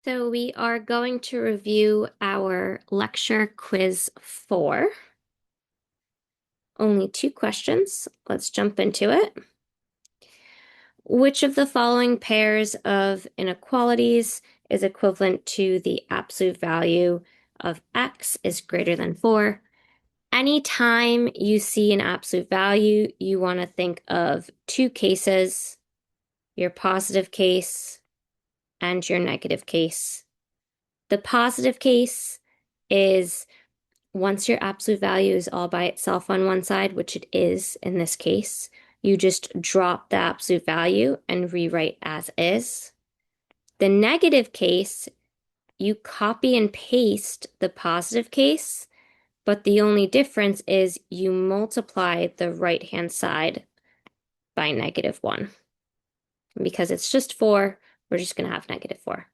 So we are going to review our lecture quiz 4. Only 2 questions. Let's jump into it. Which of the following pairs of inequalities is equivalent to the absolute value of x is greater than 4? Anytime you see an absolute value, you want to think of 2 cases, your positive case and your negative case. The positive case is once your absolute value is all by itself on one side, which it is in this case, you just drop the absolute value and rewrite as is. The negative case, you copy and paste the positive case, but the only difference is you multiply the right-hand side by -1. Because it's just 4, we're just going to have -4.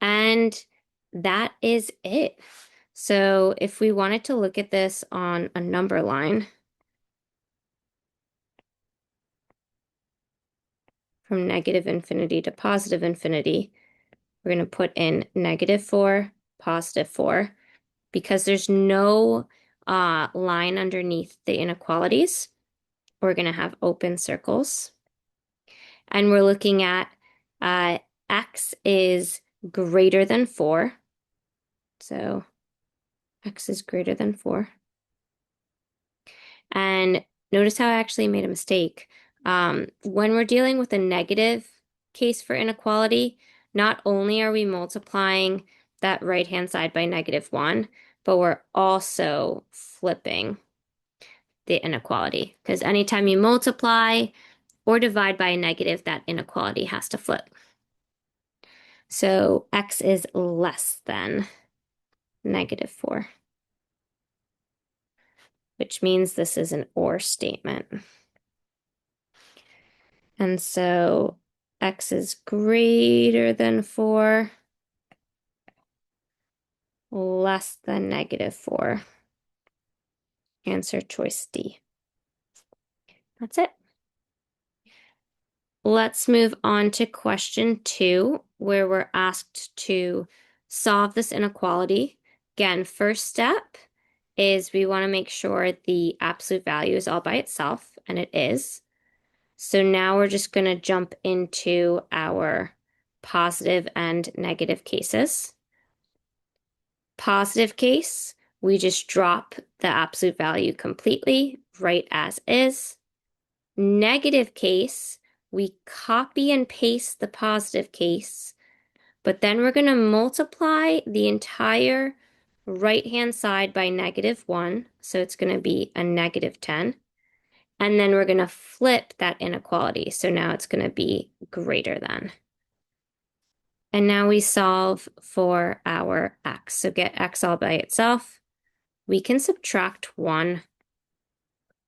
And that is it. So if we wanted to look at this on a number line, from -infinity to +infinity, we're going to put in -4, +4, because there's no line underneath the inequalities. We're going to have open circles. And we're looking at x is greater than 4. So x is greater than 4. And notice how I actually made a mistake. When we're dealing with a negative case for inequality, not only are we multiplying that right-hand side by -1, but we're also flipping the inequality. Because anytime you multiply or divide by a negative, that inequality has to flip. So x is less than -4, which means this is an or statement. And so x is greater than 4, less than -4. Answer choice D. That's it. Let's move on to question 2, where we're asked to solve this inequality. Again, first step is we want to make sure the absolute value is all by itself, and it is. So now we're just going to jump into our positive and negative cases. Positive case, we just drop the absolute value completely, right as is. Negative case, we copy and paste the positive case, but then we're going to multiply the entire right-hand side by -1, so it's going to be a -10. And then we're going to flip that inequality, so now it's going to be greater than. And now we solve for our x. So get x all by itself. We can subtract 1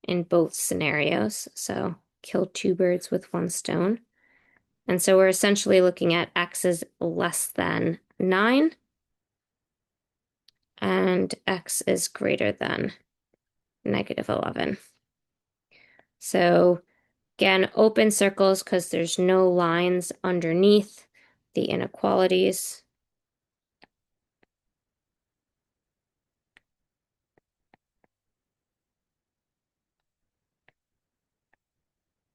in both scenarios. So kill 2 birds with 1 stone. And so we're essentially looking at x is less than 9 and x is greater than -11. So again, open circles because there's no lines underneath the inequalities.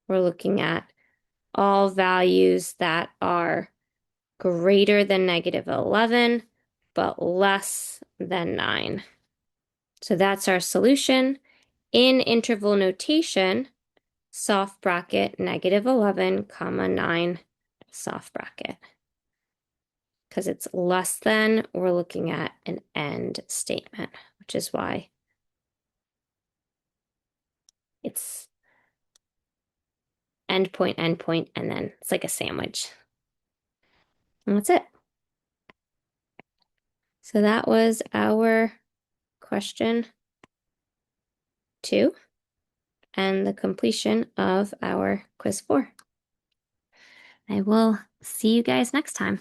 We're looking at all values that are greater than -11, but less than 9. So that's our solution. In interval notation, soft bracket -11, comma 9, soft bracket. Because it's less than, we're looking at an end statement, which is why it's end point, and then it's like a sandwich. And that's it. So that was our question 2 and the completion of our quiz 4. I will see you guys next time.